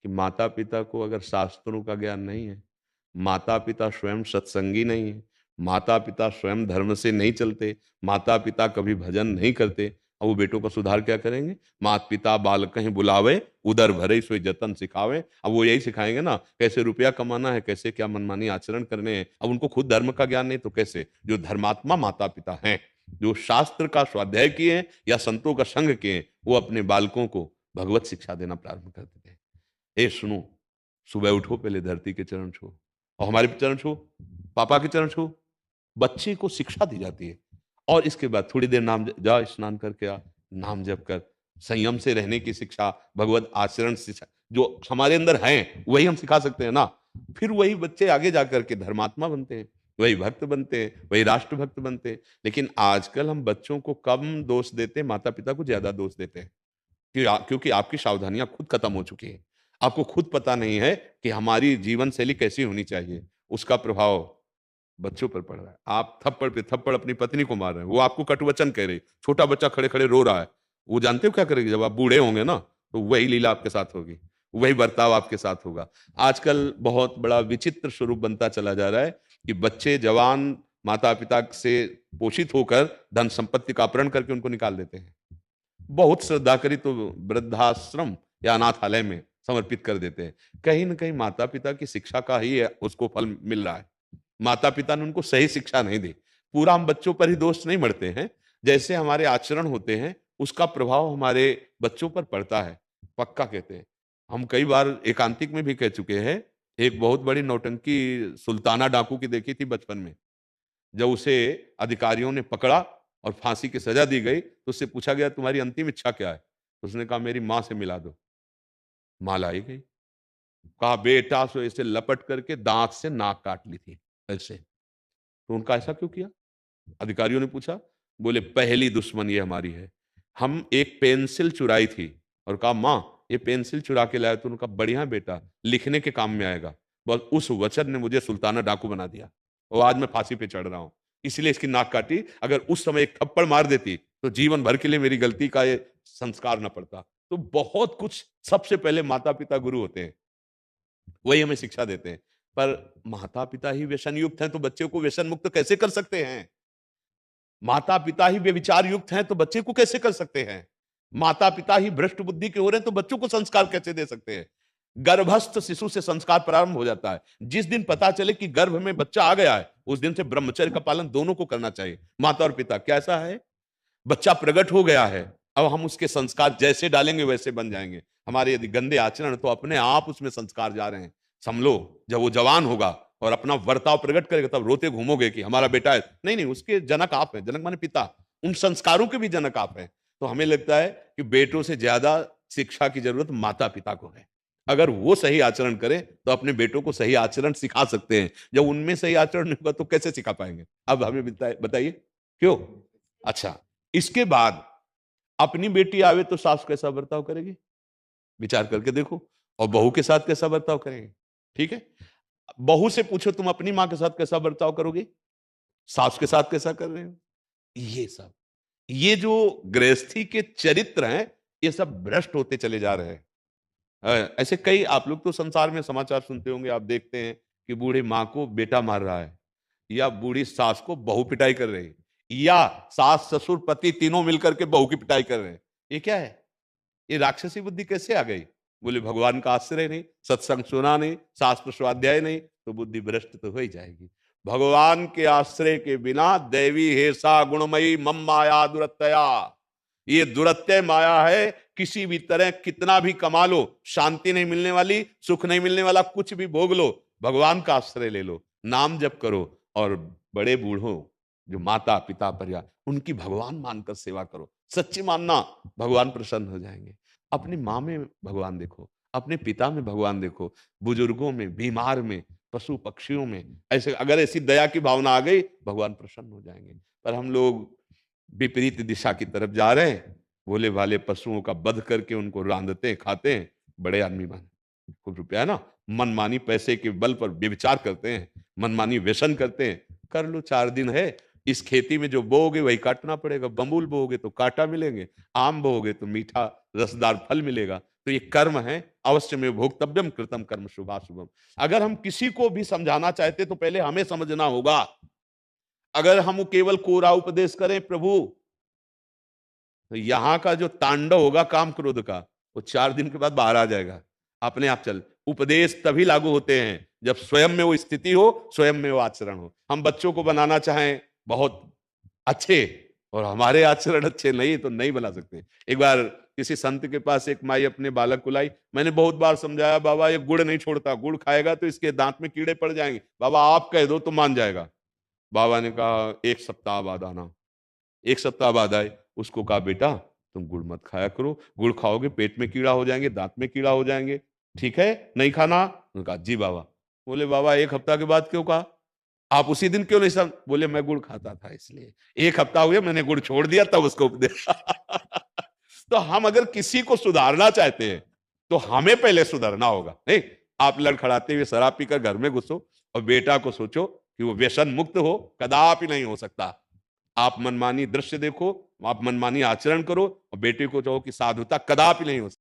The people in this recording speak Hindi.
कि माता पिता को अगर शास्त्रों का ज्ञान नहीं है, माता पिता स्वयं सत्संगी नहीं है, माता पिता स्वयं धर्म से नहीं चलते, माता पिता कभी भजन नहीं करते, अब वो बेटों का सुधार क्या करेंगे? माता पिता बालक कहीं बुलावे, उदर भरे सोई जतन सिखावे। अब वो यही सिखाएंगे ना कैसे रुपया कमाना है, कैसे क्या मनमानी आचरण करने हैं। अब उनको खुद धर्म का ज्ञान नहीं तो कैसे? जो धर्मात्मा माता पिता हैं, जो शास्त्र का स्वाध्याय किए हैं या संतों का संग किए हैं, वो अपने बालकों को भगवत शिक्षा देना प्रारंभ कर देते हैं। ए सुनो, सुबह उठो, पहले धरती के चरण छो और हमारे चरण छो, पापा के चरण छो। बच्चे को शिक्षा दी जाती है और इसके बाद थोड़ी देर नाम जा, स्नान करके आ, नाम जप कर, संयम से रहने की शिक्षा, भगवत आचरण शिक्षा जो हमारे अंदर है वही हम सिखा सकते हैं ना। फिर वही बच्चे आगे जाकर के धर्मात्मा बनते हैं, वही भक्त बनते हैं, वही राष्ट्र भक्त बनते हैं। लेकिन आजकल हम बच्चों को कम दोष देते हैं, माता पिता को ज्यादा दोष देते हैं क्योंकि आपकी सावधानियां खुद खत्म हो चुकी हैं। आपको खुद पता नहीं है कि हमारी जीवन शैली कैसी होनी चाहिए। उसका प्रभाव बच्चों पर पड़ रहा है। आप थप्पड़ पे थप्पड़ अपनी पत्नी को मार रहे हैं, वो आपको कटुवचन कह रही, छोटा बच्चा खड़े खड़े रो रहा है। वो जानते हो क्या करेगी? जब आप बूढ़े होंगे ना, तो वही लीला आपके साथ होगी, वही बर्ताव आपके साथ होगा। आजकल बहुत बड़ा विचित्र स्वरूप बनता चला जा रहा है कि बच्चे जवान माता पिता से पोषित होकर धन संपत्ति का अपहरण करके उनको निकाल देते हैं। बहुत श्रद्धा करी तो वृद्धाश्रम या अनाथालय में समर्पित कर देते हैं। कहीं ना कहीं माता पिता की शिक्षा का ही उसको फल मिल रहा है। माता पिता ने उनको सही शिक्षा नहीं दी। पूरा हम बच्चों पर ही दोष नहीं मढ़ते हैं, जैसे हमारे आचरण होते हैं उसका प्रभाव हमारे बच्चों पर पड़ता है, पक्का कहते हैं। हम कई बार एकांतिक में भी कह चुके हैं। एक बहुत बड़ी नौटंकी सुल्ताना डाकू की देखी थी बचपन में। जब उसे अधिकारियों ने पकड़ा और फांसी की सजा दी गई तो उससे पूछा गया तुम्हारी अंतिम इच्छा क्या है? तो उसने कहा मेरी माँ से मिला दो। माँ लाई गई। कहा बेटा, सो ऐसे लपट करके दांत से नाक काट ली थी ऐसे। तो उनका ऐसा क्यों किया? अधिकारियों ने पूछा। बोले पहली दुश्मन ये हमारी है। हम एक पेंसिल चुराई थी और कहा माँ ये पेंसिल चुरा के लाया। तो उनका बढ़िया बेटा, लिखने के काम में आएगा। बस उस वचन ने मुझे सुल्ताना डाकू बना दिया और आज मैं फांसी पे चढ़ रहा हूं। इसलिए इसकी नाक काटी। अगर उस समय एक थप्पड़ मार देती तो जीवन भर के लिए मेरी गलती का ये संस्कार न पड़ता। तो बहुत कुछ, सबसे पहले माता पिता गुरु होते हैं, वही हमें शिक्षा देते हैं। पर माता पिता ही व्यसन युक्त हैं तो बच्चे को व्यसन मुक्त कैसे कर सकते हैं? माता पिता ही व्यभिचार युक्त हैं तो बच्चे को कैसे कर सकते हैं? माता पिता ही भ्रष्ट बुद्धि के हो रहे हैं तो बच्चों को संस्कार कैसे दे सकते हैं? गर्भस्थ शिशु से संस्कार प्रारंभ हो जाता है। जिस दिन पता चले कि गर्भ में बच्चा आ गया है, उस दिन से ब्रह्मचर्य का पालन दोनों को करना चाहिए, माता और पिता। कैसा है? बच्चा प्रकट हो गया है, अब हम उसके संस्कार जैसे डालेंगे वैसे बन जाएंगे। हमारे यदि गंदे आचरण तो अपने आप उसमें संस्कार जा रहे हैं। समझो, जब वो जवान होगा और अपना वर्ताव प्रकट करेगा तब रोते घूमोगे कि हमारा बेटा है। नहीं नहीं, उसके जनक आप हैं। जनक माने पिता। उन संस्कारों के भी जनक आप हैं। तो हमें लगता है कि बेटों से ज्यादा शिक्षा की जरूरत माता पिता को है। अगर वो सही आचरण करें तो अपने बेटों को सही आचरण सिखा सकते हैं। जब उनमें सही आचरण नहीं होगा तो कैसे सिखा पाएंगे? अब हमें बताइए क्यों? अच्छा, इसके बाद अपनी बेटी आवे तो सास कैसा बर्ताव करेगी, विचार करके देखो। और बहू के साथ कैसा बर्ताव करेंगे? ठीक है, बहू से पूछो तुम अपनी माँ के साथ कैसा बर्ताव करोगे, सास के साथ कैसा कर रहे हो। ये सब, ये जो गृहस्थी के चरित्र हैं, ये सब भ्रष्ट होते चले जा रहे हैं। ऐसे कई, आप लोग तो संसार में समाचार सुनते होंगे, आप देखते हैं कि बूढ़ी माँ को बेटा मार रहा है, या बूढ़ी सास को बहू पिटाई कर रही है, या सास ससुर पति तीनों मिलकर के बहू की पिटाई कर रहे हैं। ये क्या है? ये राक्षसी बुद्धि कैसे आ गई? बोले भगवान का आश्रय नहीं, सत्संग सुना नहीं, शास्त्र स्वाध्याय नहीं, तो बुद्धि भ्रष्ट तो हो ही जाएगी। भगवान के आश्रय के बिना दैवी हेसा गुणमयी मम माया दुरत्यया, ये दुरत्यय माया है। किसी भी तरह कितना भी कमा लो, शांति नहीं मिलने वाली, सुख नहीं मिलने वाला। कुछ भी भोग लो, भगवान का आश्रय ले लो, नाम जप करो, और बड़े बूढ़ों जो माता पिता परिवार, उनकी भगवान मानकर सेवा करो। सच्ची मानना, भगवान प्रसन्न हो जाएंगे। अपनी माँ में भगवान देखो, अपने पिता में भगवान देखो, बुजुर्गों में, बीमार में, पशु पक्षियों में। ऐसे अगर ऐसी दया की भावना आ गई, भगवान प्रसन्न हो जाएंगे। पर हम लोग विपरीत दिशा की तरफ जा रहे हैं। भोले भाले पशुओं का वध करके उनको रांधते हैं, खाते हैं, बड़े आदमी बने। खूब रुपया है ना, मनमानी पैसे के बल पर व्यभिचार करते हैं, मनमानी व्यसन करते हैं। कर लो, 4 दिन है। इस खेती में जो बोओगे वही काटना पड़ेगा। बम्बुल बोओगे तो कांटा मिलेंगे, आम बोओगे तो मीठा रसदार फल मिलेगा। तो ये कर्म है, अवश्य में भोक्तव्यम कृतम कर्म शुभाशुभम। अगर हम किसी को भी समझाना चाहते तो पहले हमें समझना होगा। अगर हम केवल कोरा उपदेश करें प्रभु, तो यहां का जो तांडव होगा काम क्रोध का, वो 4 दिन के बाद बाहर आ जाएगा, अपने आप चल। उपदेश तभी लागू होते हैं जब स्वयं में वो स्थिति हो, स्वयं में वो आचरण हो। हम बच्चों को बनाना चाहें बहुत अच्छे, और हमारे आचरण अच्छे नहीं तो नहीं बना सकते। एक बार किसी संत के पास एक माई अपने बालक को लाई। मैंने बहुत बार समझाया, बाबा ये गुड़ नहीं छोड़ता, गुड़ खाएगा तो इसके दांत में कीड़े पड़ जाएंगे, बाबा आप कह दो तो मान जाएगा। बाबा ने कहा 1 सप्ताह बाद आना। 1 सप्ताह बाद आए, उसको कहा बेटा तुम गुड़ मत खाया करो, गुड़ खाओगे पेट में कीड़ा हो जाएंगे, दांत में कीड़ा हो जाएंगे, ठीक है नहीं खाना। उन्होंने कहा जी बाबा। बोले बाबा 1 हफ्ता के बाद क्यों कहा, आप उसी दिन क्यों नहीं समझ। बोले मैं गुड़ खाता था इसलिए, 1 हफ्ता हो गया मैंने गुड़ छोड़ दिया तब उसको उपदेश। तो हम अगर किसी को सुधारना चाहते हैं तो हमें पहले सुधरना होगा। नहीं, आप लड़खड़ाते हुए शराब पीकर घर में घुसो और बेटा को सोचो कि वो व्यसन मुक्त हो, कदापि नहीं हो सकता। आप मनमानी दृश्य देखो, आप मनमानी आचरण करो और बेटे को चाहो कि साधुता, कदापि नहीं हो सकता।